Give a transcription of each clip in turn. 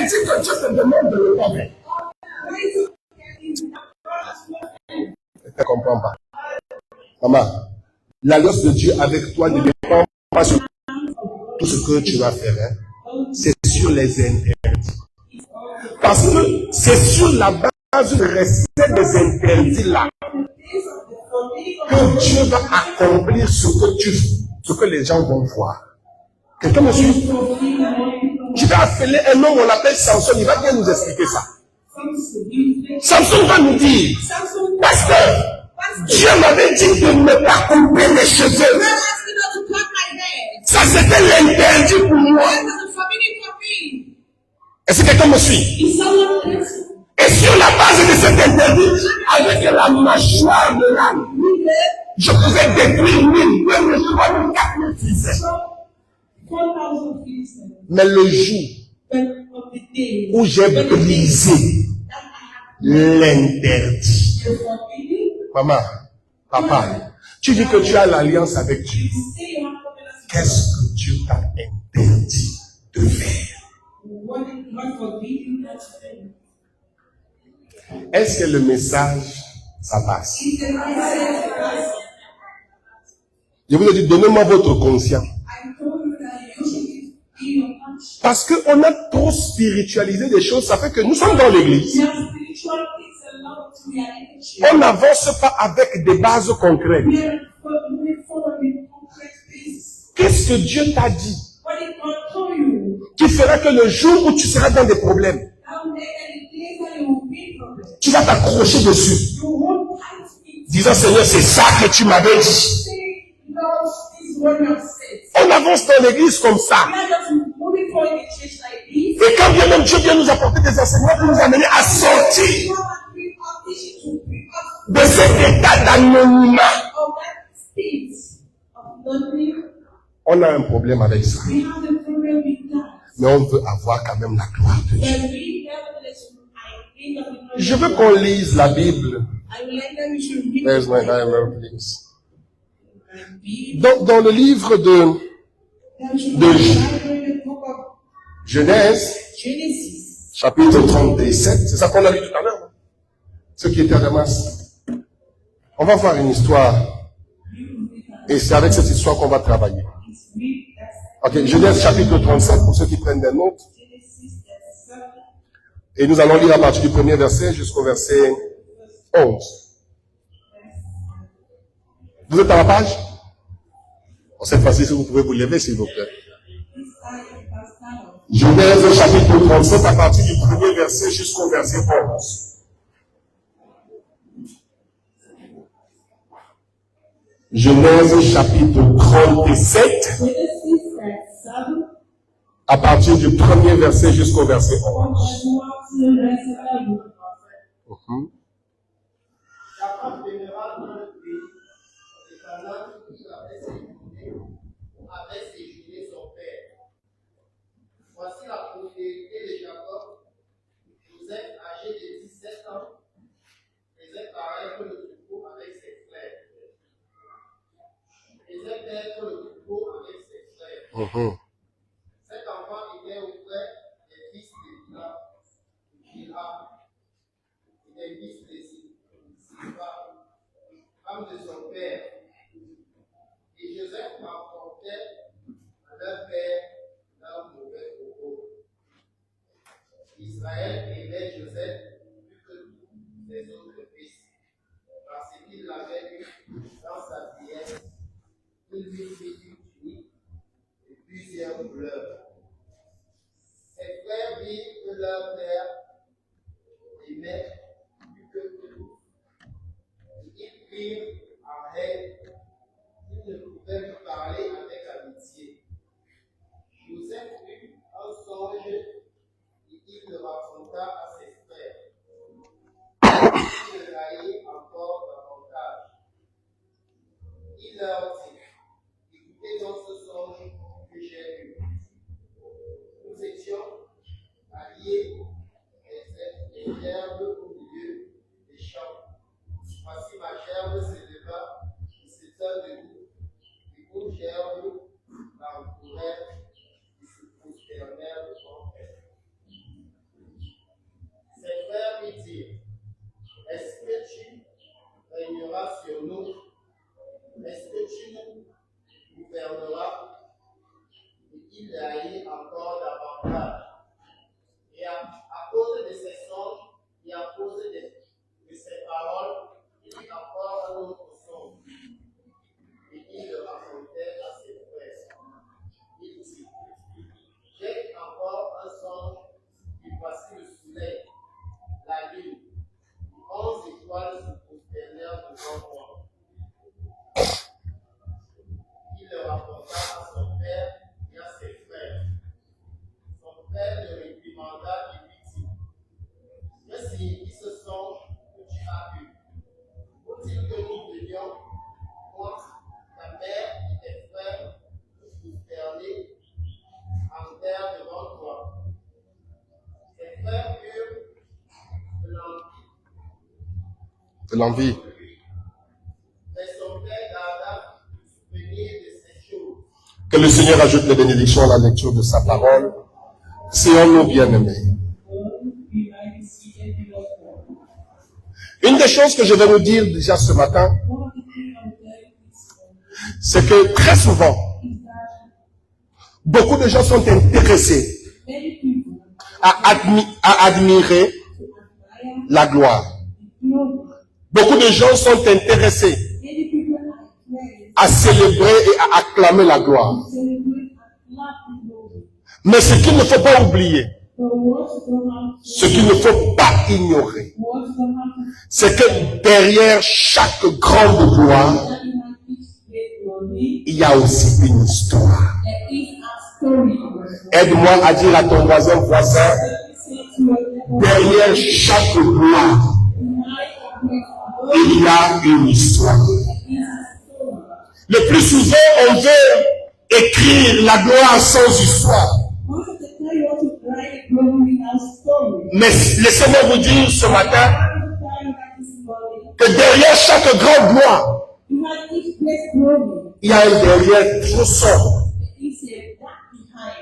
dit que Dieu te demande de le faire. Je ne comprends pas. Maman, l'alliance de Dieu avec toi ne dépend pas sur tout ce que tu vas faire. Hein. C'est sur les interdits. Parce que c'est sur la base du respect des interdits là que Dieu va accomplir ce que les gens vont voir. Quelqu'un me suit? Je vais appeler un homme, on l'appelle Samson, il va bien nous expliquer ça. Samson va nous dire, pasteur, Dieu m'avait dit de ne pas couper les cheveux. Ça c'était l'interdit pour moi. Est-ce que quelqu'un me suit? Et sur la base de cet interdit, avec la mâchoire de l'âme, je pouvais détruire 1000, 2000, 3000, 4000 fils. Mais le jour où j'ai brisé l'interdit, maman, papa, tu dis que tu as l'alliance avec Dieu. Qu'est-ce que Dieu t'a interdit de faire? Est-ce que le message, ça passe? Je vous ai dit, donnez-moi votre conscience. Parce qu'on a trop spiritualisé des choses, ça fait que nous sommes dans l'église. On n'avance pas avec des bases concrètes. Qu'est-ce que Dieu t'a dit qui fera que le jour où tu seras dans des problèmes, tu vas t'accrocher dessus, disant Seigneur, c'est ça que tu m'avais dit. On avance dans l'église comme ça. Et quand bien même Dieu vient nous apporter des enseignements pour nous amener à sortir de cet état d'anonymat, on a un problème avec ça. Mais on veut avoir quand même la gloire de Dieu. Je veux qu'on lise la Bible. Where's my Bible, please? Dans le livre de Genèse, chapitre 37, c'est ça qu'on a lu tout à l'heure. Ce qui était à Damas. On va voir une histoire. Et c'est avec cette histoire qu'on va travailler. Ok, Genèse chapitre 37, pour ceux qui prennent des notes. Et nous allons lire à partir du premier verset jusqu'au verset 11. Vous êtes à la page? Cette fois-ci, si vous pouvez vous lever, s'il vous plaît. Genèse chapitre 37, à partir du premier verset jusqu'au verset 11. Genèse chapitre 37, à partir du premier verset jusqu'au verset 11. Voici la prospérité de Jacob. Joseph, âgé de 17 ans, faisait pareil que le troupeau avec ses frères. Faisait paître le troupeau avec ses frères. Cet enfant était auprès des fils de Bilha, et des fils de Silva, femme de son père. Et Joseph rapportait à leur père leur mauvais propos. Israël aimait Joseph plus que tous ses autres fils, parce qu'il l'avait eu dans sa vieillesse. Il lui fit une tunique et plusieurs fleurs. Ses frères virent que leur père aimait plus que tous. Ils prirent en haine. Ils ne pouvaient lui parler avec amitié. Joseph eut un songe et il le raconta à ses frères. Il le haït encore davantage. Il leur dit, écoutez donc ce songe que j'ai eu. Nous étions alliés et l'herbe au milieu des champs. Voici ma gerbe s'élevait semblable. Et à cause de ses songes et à cause de ses paroles, il y a encore un autre songe. Et il le racontait à ses frères. Il dit, j'ai encore un songe qui voici le soleil, la lune, 11 étoiles se prosternèrent devant moi. Il le rapporta à son père et à ses frères. Son père le réprimanda et lui dit, que signifie ce songe que tu as eu? Faut-il que nous venions, moi, ta mère et tes frères, nous prosterner en terre devant toi? Tes frères eurent de l'envie. Mais son père garda le souvenir de ces choses. Que le Seigneur ajoute les bénédictions à la lecture de sa parole. Soyons-nous bien-aimés. Une des choses que je vais vous dire déjà ce matin, c'est que très souvent, beaucoup de gens sont intéressés à admirer la gloire. Beaucoup de gens sont intéressés à célébrer et à acclamer la gloire. Mais ce qu'il ne faut pas oublier, ce qu'il ne faut pas ignorer, c'est que derrière chaque grande gloire, il y a aussi une histoire. Aide-moi à dire à ton voisin, derrière chaque gloire, il y a une histoire. Le plus souvent, on veut écrire la gloire sans histoire. Mais laissez-moi vous dire ce matin que derrière chaque grande gloire, il y a un derrière trop sombre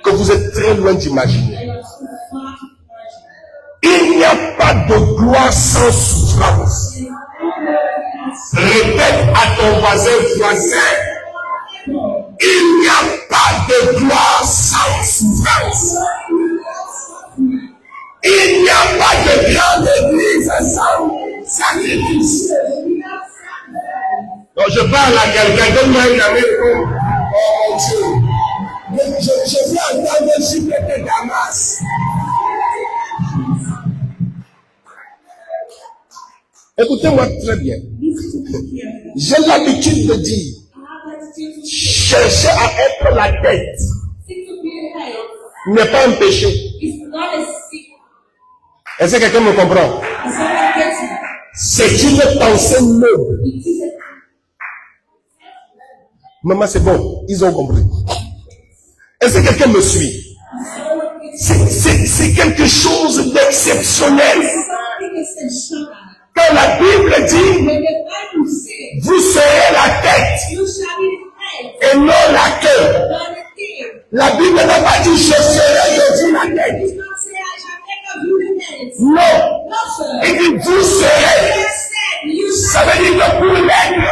que vous êtes très loin d'imaginer. Il n'y a pas de gloire sans souffrance. Répète à ton voisin, il n'y a pas de gloire sans souffrance. Il n'y a pas de grande église sans sacrifice. Donc je parle à quelqu'un, donne-moi une amie pour oh mon Dieu. Je veux entendre le chiffre de Damas. Écoutez-moi très bien. J'ai l'habitude de dire, chercher à être la tête n'est pas un péché. Est-ce que quelqu'un me comprend? C'est une pensée noble. Maman, c'est bon, ils ont compris. Est-ce que quelqu'un me suit? C'est quelque chose d'exceptionnel. Quand la Bible dit, vous serez la tête et non la queue. La Bible n'a pas dit, je serai, je dis la tête. Non. Il dit, vous serez. Ça veut dire que pour l'être,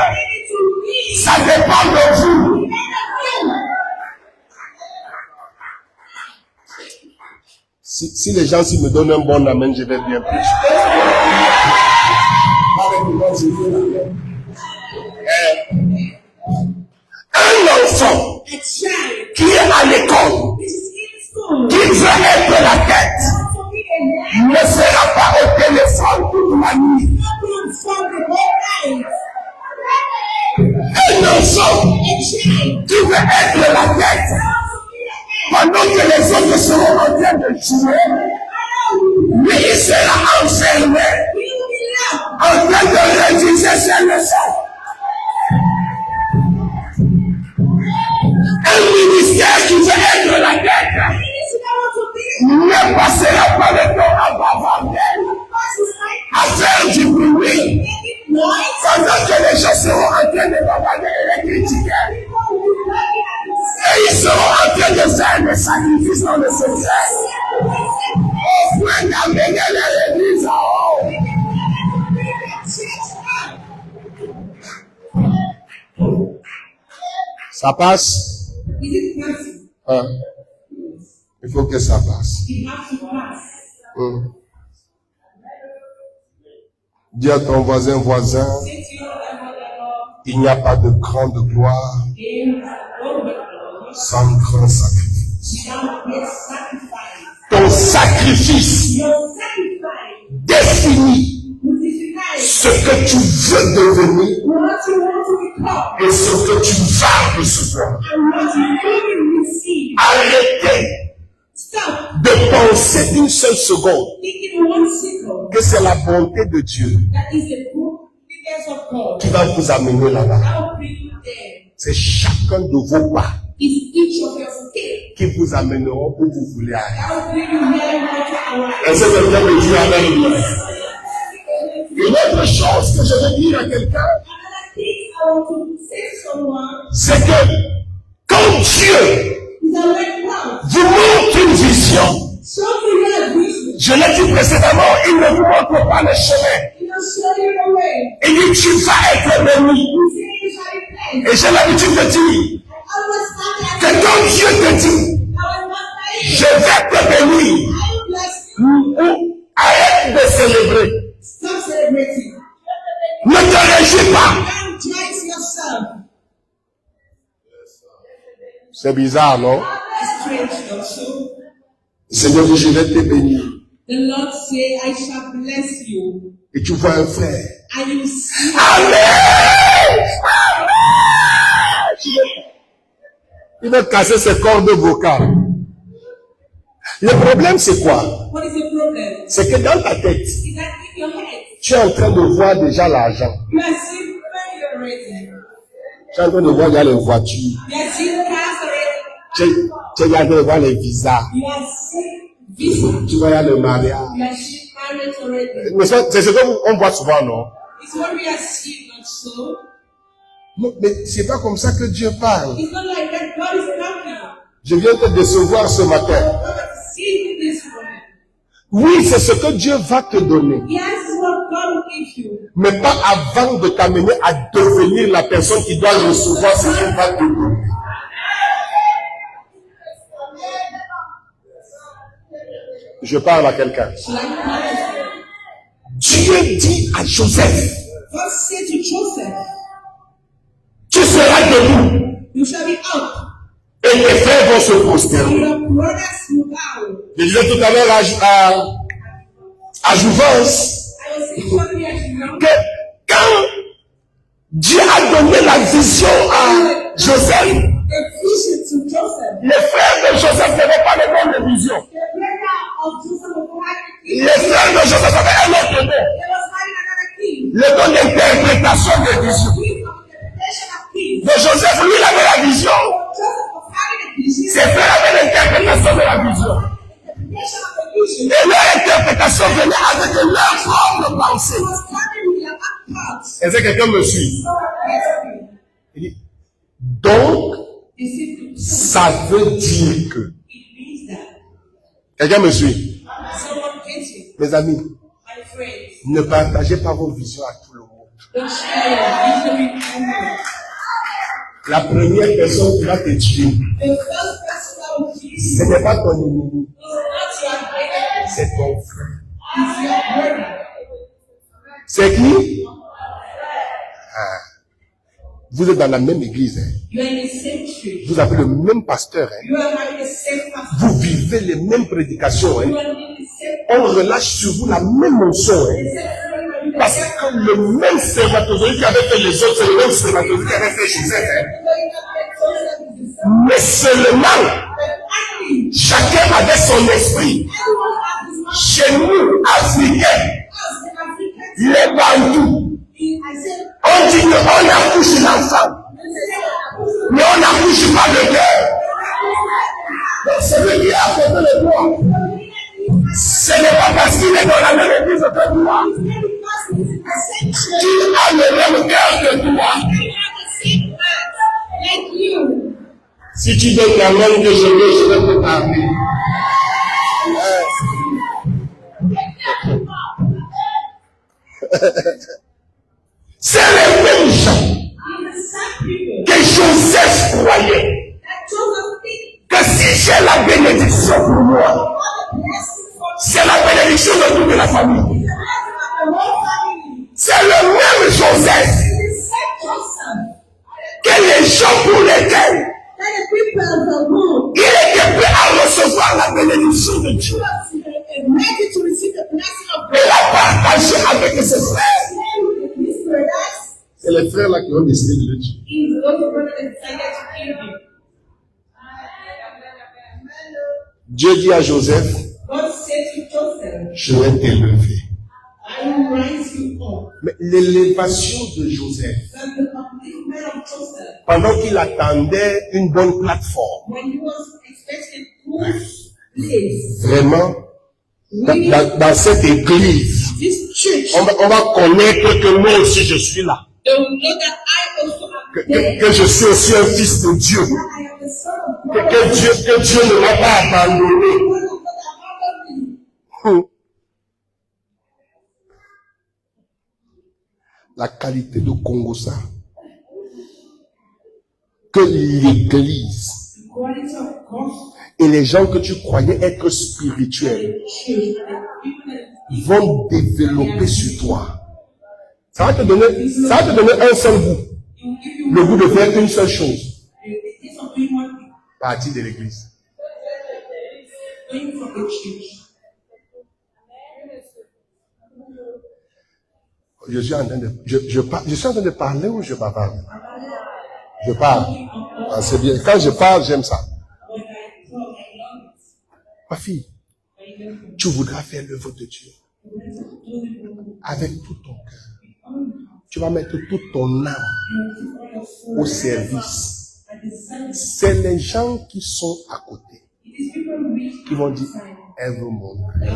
ça dépend de vous. Si les gens me donnent un bon amen, je vais bien prêcher. Un enfant qui est à l'école, qui veut être la tête, ne sera pas au téléphone toute la nuit. Un enfant qui veut être la tête, pendant que les autres seront en train de jouer, lui il sera enfermé, en train de rédiger ses leçons. Un ministère qui veut être la tête ne passera pas le temps à bavarder, à faire du bruit, pendant que les gens seront en train de bavarder et de critiquer. Et ils seront en train de faire des sacrifices dans le secret. Au point d'amener l'église en haut. Ça passe? Hein? Il faut que ça passe. It has to pass. Dis à ton voisin, Say to your neighbor, il n'y a pas de grande gloire there is no glory sans grand sacrifice. without great sacrifice. Ton sacrifice Your sacrifice définit will define ce que tu veux devenir what you want to become et ce que tu vas recevoir. and what you will receive. Arrêtez Stop de penser une seule seconde thinking 1 second que c'est la bonté de Dieu that is the goodness of God qui va vous amener là-bas. that will bring you there. C'est chacun de vos pas It's each of your steps qui vous amèneront où vous voulez aller. that will bring you where you want to arrive. Est-ce que quelqu'un me dit Amen? Une autre chose que je veux dire à quelqu'un, Another thing I want to say to someone c'est que quand Dieu is that when God vous montre une vision, shows you your vision, je l'ai dit précédemment, il ne vous montre pas le chemin. He will show you the way. Il dit tu vas être béni. He says you shall be blessed. Et j'ai l'habitude de dire Always start que at quand Dieu te dit I will not say je vais te bénir, I will bless you. arrête de célébrer. Stop celebrating. Ne te réjouis pas. Don't dress yourself. C'est bizarre, non? It's strange also. Seigneur dit je vais te bénir. The Lord say, I shall bless you. Et tu vois un frère. And you see Amen! Il va casser ses cordes vocales. Le problème, c'est quoi? what is the problem? C'est que dans ta tête, Is that in your head? tu es en train de voir déjà l'argent. You are seeing money already. Tu es en train de voir déjà les voitures. You are seeing cars already. Tu es en train de voir les visas. You are seeing visa. Tu vois, il y a le mariage. You are seeing marriage already. Mais c'est ce qu'on voit souvent, non? It's what we are seeing, not so. Non, mais c'est pas comme ça que Dieu parle. It's not like that God is talking. Je viens te décevoir ce matin. God is seeing this moment. Oui, c'est ce que Dieu va te donner. Yes, it's what God will give you. Mais pas avant de t'amener à devenir la personne qui doit recevoir ce qu'il va te donner. Je parle à quelqu'un. Dieu dit à Joseph, God said to Joseph, tu seras debout you shall be up, et tes frères vont se and prosterner. your brothers will bow. Je disais tout à l'heure à Jouvence I was saying something as you know, que quand Dieu a donné la vision à Joseph, a vision to Joseph. les frères de Joseph n'avaient pas le même de vision. The brother of Joseph was having a king. Les frères de Joseph avaient un autre nom. He was having another king. Le don d'interprétation de vision. King of interpretation of kings. Mais Joseph, lui, il avait la vision. Joseph was having a vision. Ses frères avaient l'interprétation de la vision. Interpretation of the vision. Et leur interprétation venait avec leur propre pensée. He was coming with their own thoughts. Est-ce que quelqu'un me suit? So basically, Il dit, donc, you see, ça veut dire que. it means that Quelqu'un me suit? someone gets it. Mes amis, My friends, ne partagez pas vos visions à tout le monde. don't share your vision with anyone. La première personne qui va te tuer, The first person that will kill you ce n'est pas ton ennemi, is not your enemy, c'est ton frère. it's your brother. C'est qui? Vous êtes dans la même église, hein? You are in the same church. Vous avez le même pasteur, hein? You are having the same pastor. Vous vivez les mêmes prédications, hein? You are in the same On relâche sur vous la même onction, hein? same Parce que le même spermatozoïde qui avait fait les autres, c'est le même spermatozoïde qui avait fait Joseph, hein? Mais seulement, chacun avait son esprit. Chez nous, Africains, les Bantous, on dit qu'on accouche l'enfant, mais on n'accouche pas le cœur. Donc celui qui est à côté de toi, ce n'est pas parce qu'il est dans la même église que toi, qu'il a le même cœur que toi. Si tu donnes la main que je vais te parler. C'est les mêmes gens que Joseph croyait que si j'ai la bénédiction, C'est la bénédiction de toute la famille. C'est le même Joseph que les gens pour lesquels il était prêt à recevoir la bénédiction de Dieu. Il a partagé avec ses frères. C'est les frères là qui ont décidé de le tuer. Dieu dit à Joseph, je vais t'élever. Mais l'élévation de Joseph, pendant qu'il attendait une bonne plateforme, vraiment, dans cette église, on va connaître que moi aussi je suis là. Que je suis aussi un fils de Dieu. Que Dieu ne m'a pas abandonné. La qualité de Congo, ça. Que l'église et les gens que tu croyais être spirituels vont développer sur toi. Ça va te donner un seul goût. Le goût de faire une seule chose. Partie de l'église. Je suis en train de parler ou je parle? Je parle. Ah, c'est bien. Quand je parle, j'aime ça. Ma fille, tu voudras faire l'œuvre de Dieu avec tout ton cœur. Tu vas mettre toute ton âme au service. C'est les gens qui sont à côté qui vont dire, elle veut montrer.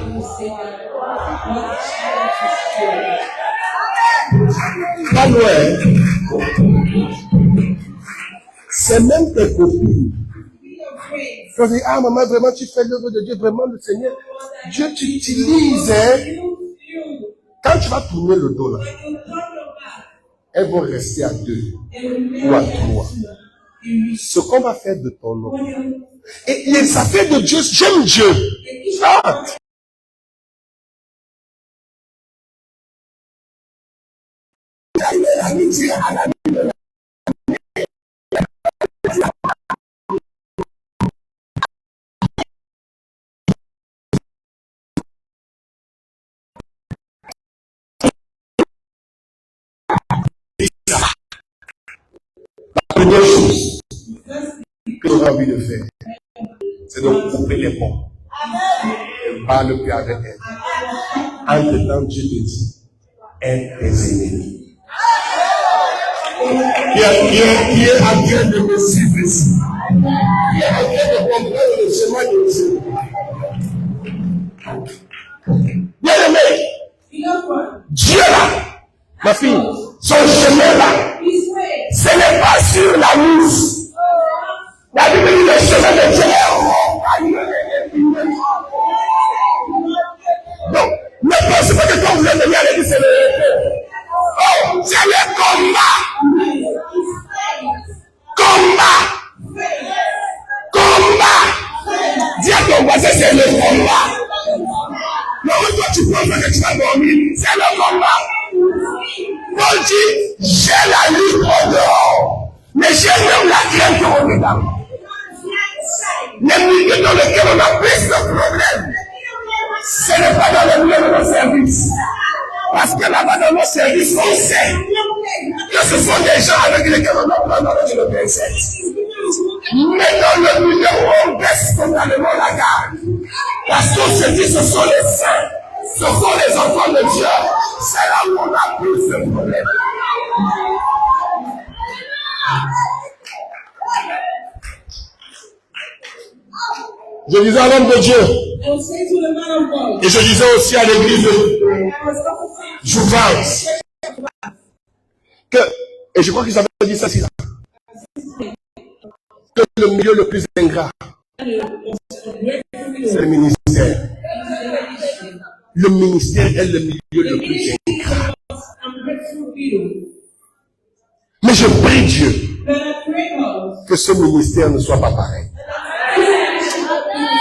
Pas loin. C'est même tes copines. Quand je dis, ah maman, vraiment tu fais l'œuvre de Dieu, vraiment le Seigneur, Dieu t'utilise. Quand tu vas tourner le dos là, elles vont rester à 2 ou à 3. Ce qu'on va faire de ton nom. Et les affaires de Dieu, j'aime Dieu. Ah. La première chose que j'aurais envie de faire, c'est de couper les ponts. Parle plus avec elle. Entre-temps, Dieu te dit, aide tes ennemis. Qui est en train de me suivre ici. Qui est en train de comprendre le chemin de Dieu. Bien-aimé, Dieu là, ma fille, son chemin là, ce n'est pas sur la mousse. La Bible dit le chemin de Dieu est rond. Donc, ne pensez pas que quand vous êtes venu à l'église, c'est le oh, c'est le combat. Dis à ton voisin, c'est le combat. Non, toi tu penses que tu vas dormir, c'est le combat. Paul dit, j'ai la lutte au dehors, mais j'ai même la crainte au dedans. Les milieux dans lesquels on a plus de problèmes, ce n'est pas dans les milieux de nos services. Parce que là-bas dans nos services, on sait que ce sont des gens avec lesquels on a pas dans le verset. Mais dans le milieu où on baisse totalement la garde, parce qu'on se dit ce sont les saints, ce sont les enfants de Dieu, c'est là où on a plus de problèmes. Je disais à l'homme de Dieu, et je disais aussi à l'église de Jouvence, que, et je crois qu'ils avaient dit ça, que le milieu le plus ingrat, c'est le ministère. Le ministère est le milieu le plus ingrat. Mais je prie Dieu que ce ministère ne soit pas pareil.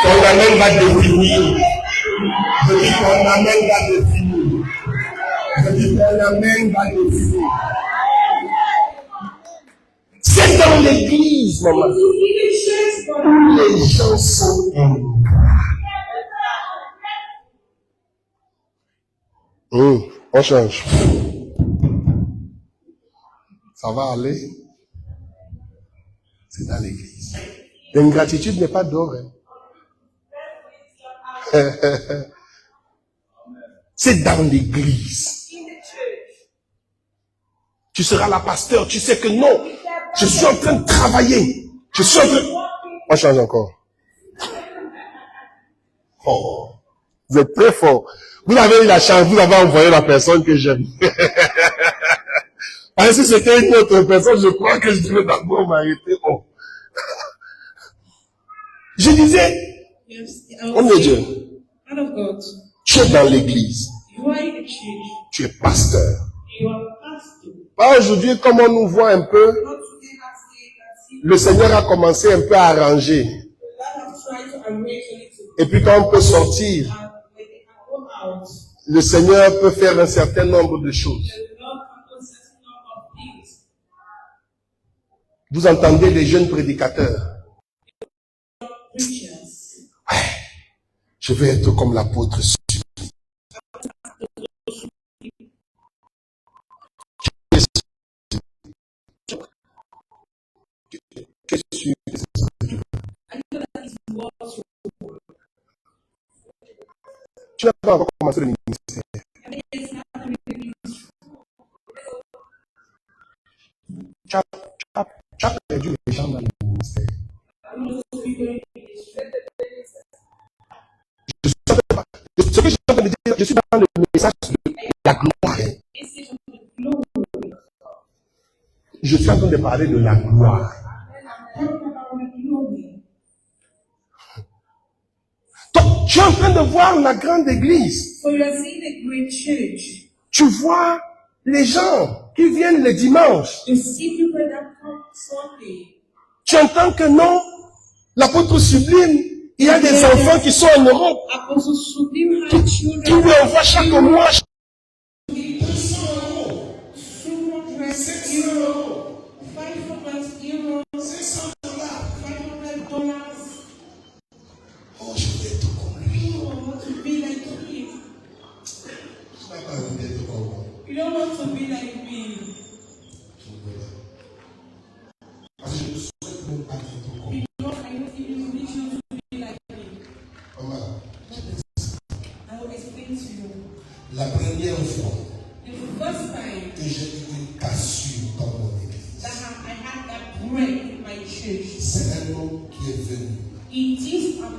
Ton amen va définir. Je dis ton amen va définir. Je dis ton amen va définir. C'est dans l'église, maman, où les gens sont on change. Ça va aller. C'est dans l'église. L'ingratitude n'est pas d'or. Hein. C'est dans l'église. Tu seras la pasteur, tu sais que non. Je suis en train de travailler. Je suis en train... On change encore. Oh. Vous êtes très fort. Vous avez eu la chance, vous avez envoyé la personne que j'aime. Parce que si c'était une autre personne, je crois que je devais d'abord m'arrêter. Oh. Je disais, on est Dieu. Tu es dans l'église. Tu es pasteur. Aujourd'hui, comme on nous voit un peu, le Seigneur a commencé un peu à arranger. Et puis quand on peut sortir, le Seigneur peut faire un certain nombre de choses. Vous entendez les jeunes prédicateurs. Ouais, je vais être comme l'apôtre. Tu n'as pas encore commencé le ministère. Tu as perdu les gens dans le ministère. Ce que je suis en train de dire, je suis dans le message de la gloire. Je suis en train de parler de la gloire. Donc, tu es en train de voir la grande église. Tu vois les gens qui viennent le dimanche. Tu entends que non, l'apôtre sublime, il y a des enfants qui sont en Europe, qui lui envoient chaque mois. La première fois que j'ai été cassure dans mon église, c'est un homme qui est venu. Il me dit, papa,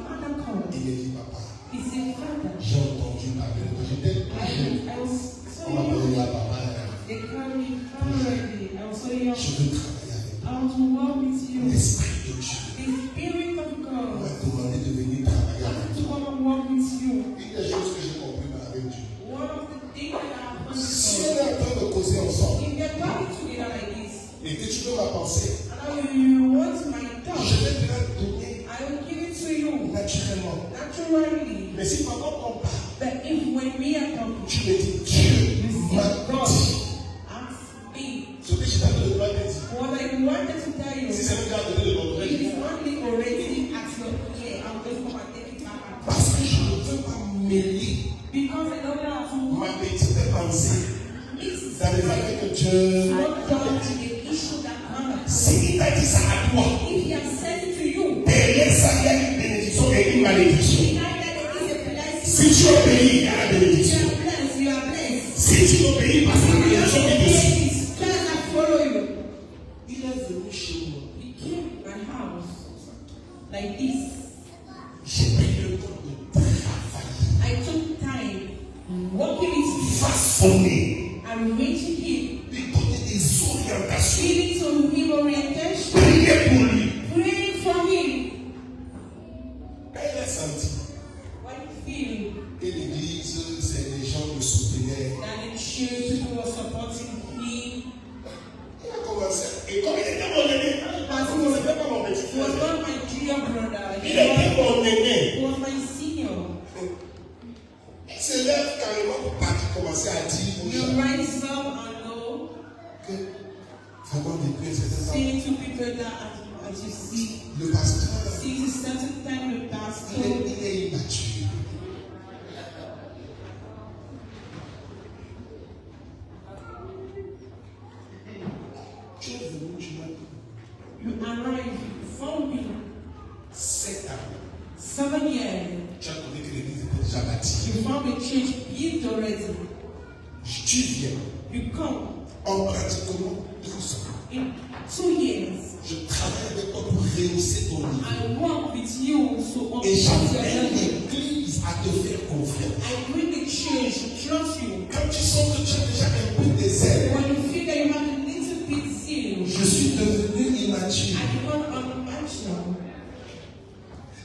j'ai entendu parler. J'étais tout jeune. On m'a donné à papa. Je veux travailler avec toi. L'Esprit de Dieu m'a demandé de venir travailler avec toi. Une des choses que j'ai compris avec Dieu. Si on est en train de causer ensemble, et que tu veux ma pensée, je vais te la donner naturellement. Mais si pendant qu'on parle, tu me dis Dieu m'a dit. Ce que je t'avais dit, si c'est déjà donné le vendredi, parce que je ne veux pas mêler ma petite pensée dans les affaires que Dieu. S'il t'a dit ça à toi, derrière ça, il y a une bénédiction et une malédiction. Si tu obéis, il y a la bénédiction. Si tu obéis, parce que la malédiction est dessus. Il est venu chez moi. J'ai pris le temps de travailler. Façonner. Lui donner des orientations. Prier pour lui. Elle a senti. Et l'église, c'est les gens le soutenaient. Il a commencé. Et comme il était mon aîné, parce que vous ne savez pas mon petit frère. Il était mon aîné. se lève carrément pour partir commencer à dire aux You gens rise up and go. que vraiment depuis un certain temps, Saying to people that as you see, le pasteur, since a certain time the il pastor est immature. Tu es venu, tu m'as dit, you arrive, you found me 7 ans. 7 years. Tu as trouvé que l'église était déjà bâtie. You found the church built already. Tu viens. You come En pratiquement 12 ans. in 2 years. Je travaille avec toi pour rehausser ton niveau. I work with you so Et uphold your j'amène level. l'église à te faire confiance. I bring the church to trust you. Quand tu sens que tu as déjà un peu des ailes, When you feel that you have a little bit zeal, je suis devenu immature. I become unmature.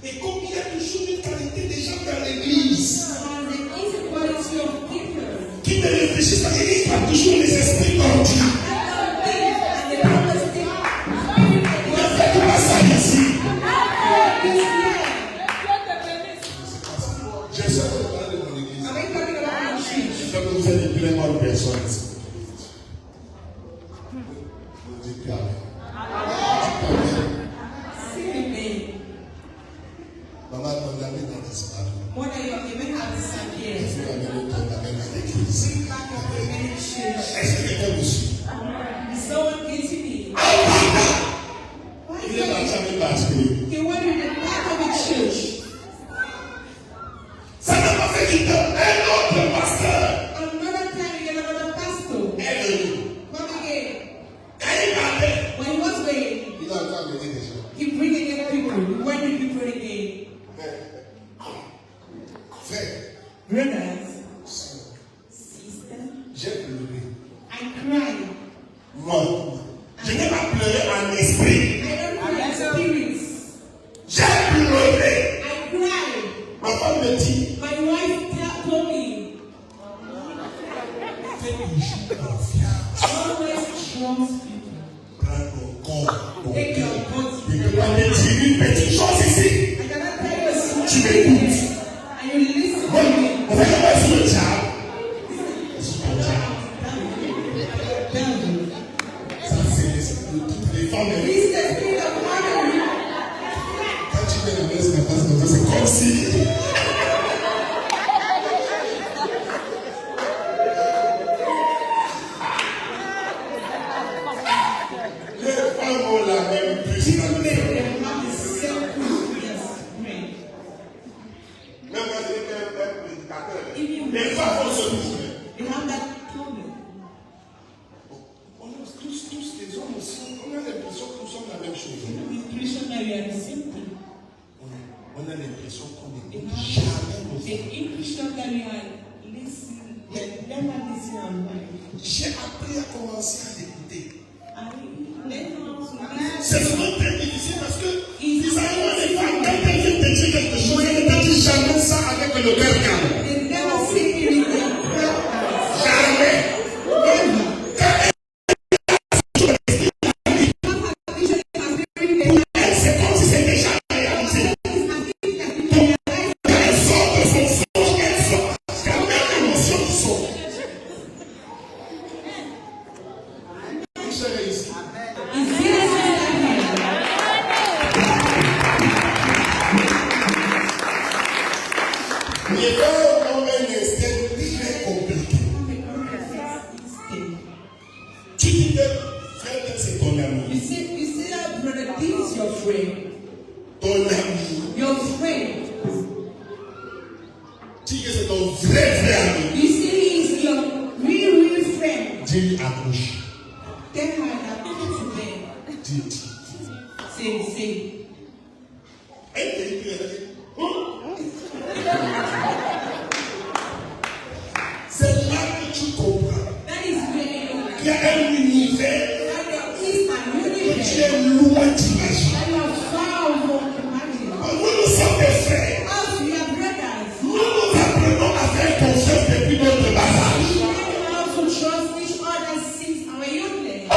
Et comme il y a toujours une qualité des gens dans l'église And there is a quality of people. qui ne réfléchissent pas, il y a toujours les esprits tordus. And they always think, Ne faites pas ça ici. Je sais que vous parlez de mon église. are we talking about the church? Je sais que vous êtes une très bonne personne ici. Vous dites plus amen. See the name. Maman, ton ami n'a disparu. More than your even have Il disappeared. faut amener ton ami à l'église. Bring back your remaining church. Est-ce que quelqu'un me suit? Is someone getting me? Why Il is est parti that? avec particulier. He went in the back of the church. Ça n'a pas fait du temps. Un autre pasteur Another time, you get another pastor. est venu. Come again. Quand il parlait, When he was there, il a encore amené des gens. he bring again people. He went with people again. Frère, Brothers, sœur, sisters, j'ai pleuré. I cried. Moi, je n'ai pas pleuré en esprit. I don't cry in spirits. J'ai pleuré. I cried. Ma femme me dit, My wife told me, fais toujours confiance. always trust people. Prends ton corps. Ton Take cœur. your body. Je ne peux pas te dire une petite chose ici. I cannot tell you a small Tu thing. m'écoutes. And you listen Moi, to me. on va pas sur le diable. Sur ton diable. Devil. Ça, c'est l'esprit de toutes les femmes. This is the spirit of honor. Quand tu viens à la messe, ma face comme ça, c'est comme si. Les femmes ont la même puissance. Make them have the same yes, pray. Même quand j'étais un prédicateur, les femmes ont ce besoin. You have that problem. On a tous les hommes aussi, on a l'impression que nous sommes la même chose. The impression that we are the same thing. On a l'impression qu'on You n'est have jamais nos the impression that we are listening, that never listen and mind. J'ai appris à commencer à l'écouter. I learn how to C'est listen. souvent très difficile parce que ils arrivent les femmes, quand elles viennent te dire quelque chose, elles ne te disent jamais ça avec le cœur calme. They never see me with their purpose. Jamais. Never. C'est comme si c'était déjà réalisé. Elles sortent de son sort, elles sortent. Quand même l'émotion qui sort. Vous serez ici. Les femmes ont un instinct très compliqué. Tu dis que frère, c'est ton You ami. see that brother, this is your friend. Ton ami. Your friend. Dis que c'est ton vrai ami. You see, he is your real friend. Dis-lui accroche. Tell her that people to them. Dis. Say. Elle te dit que c'est là que tu comprends That is where qu'il y a un univers there is an que tu universe es loin d'imaginer. that you are far from imagining. Nous sommes des frères. Us, we are brothers. Nous apprenons à faire confiance depuis notre bas âge. We learn how to trust each other since our young days.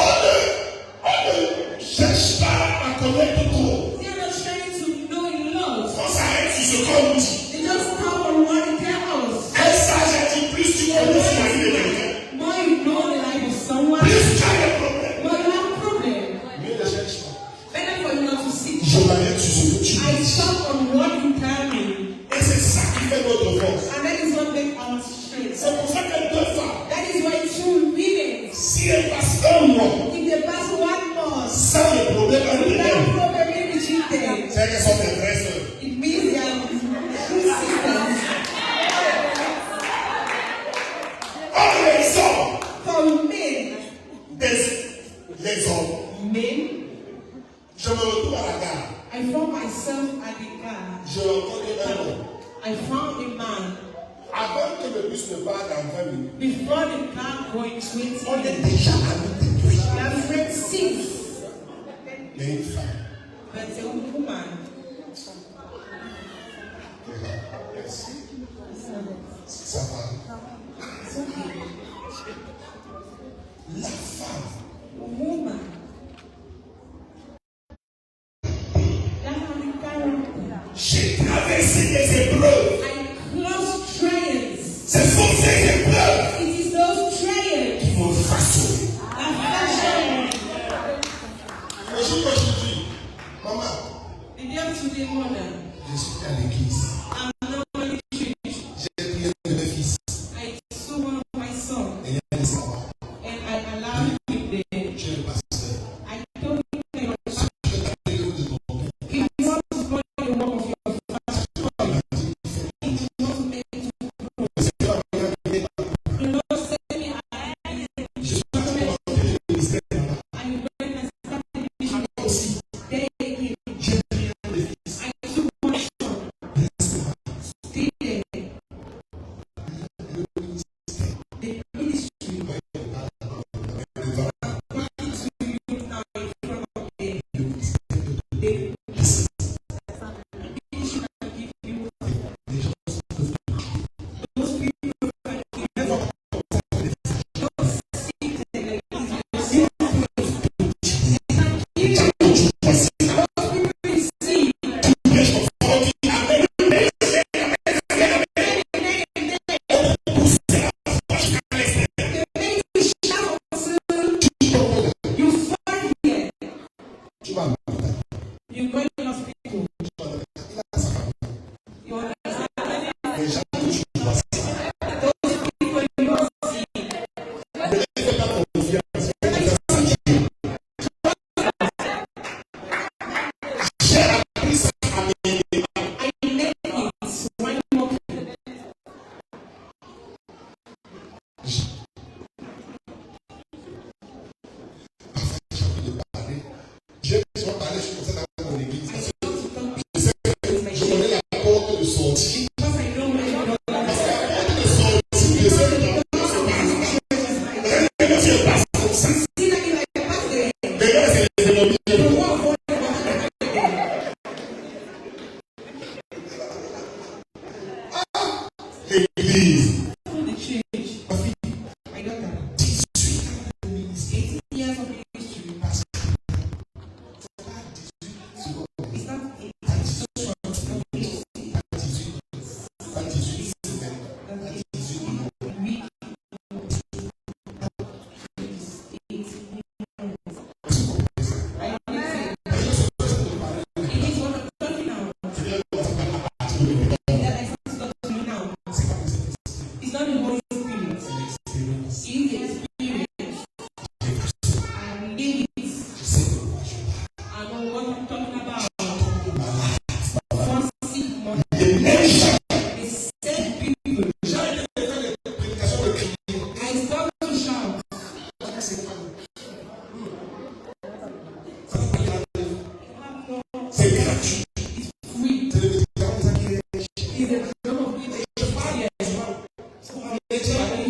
On ne cherche pas à connaître trop. They are not trying to know in love. On s'arrête sur ce qu'on nous dit. They just come on what they tell us. Elle sache force. And that is what makes our strength. C'est pour ça que deux femmes, That is why two women, si elles passent un mois if they pass 1 month, sans le problème entre without elles, problem in between them, c'est qu'elles sont des vraies sœurs. it means they are true sisters. Or les hommes, For men, les hommes, je me retrouve à la gare. I found myself at the car. Je reconnais un homme. I found a man. Avant que le bus ne parte dans 20 minutes, Before the car going 20 on est minutes, déjà à l'autre. we have friends 6. Mais une femme. But a woman, Merci. Ça va. it's okay. La femme, A woman, that have the character. j'ai traversé des épreuves. I crossed trials. Ce sont ces épreuves It is those trials qui m'ont façonné. that fashion Le jour où je dis, maman, the day of today, mother. je suis à l'église. I'm not going to church. J'ai prié de mes fils. I saw one of my sons, Et il y a des sabbats. and I allowed him there. Tu es le pasteur. I told him, Je t'appelle le nom de ton père. if you want to go the work of your father, if you want to make it C'est pas bien de dire, you know, send me je suis pas content de l'église. and when I started mission, Aussi, they came. j'ai prié de mes fils. I took one son, stay there. The ministry, you find here, Tu vas m'entendre. you go to hospital. Il a sa famille. You understand? Les gens que tu vois, Those people you don't see. ne les fais pas confiance. J'ai appris ça à mes I make it one more. J'ai besoin de parler sur ça dans mon église. Je connais la porte de sortie. Because I know where you La porte de sortie, je sais que quand c'est pas comme ça. see that if I pass there, Mais là, c'est les ennemis. the one for L'église. the church. Ma fille, My daughter, 18 ans de ministère. 18 years of ministry. It's not À 18 semaines. À 18 mois. week. It is what I'm talking about. That I start to talk to you now. It's not the Holy Spirit. It's the experience. I live it. I know what I'm talking about. One sick mother. The same people. I start to shout. C'est gratuit. We C'est le médicament des acquis. is a drum of people. Yes.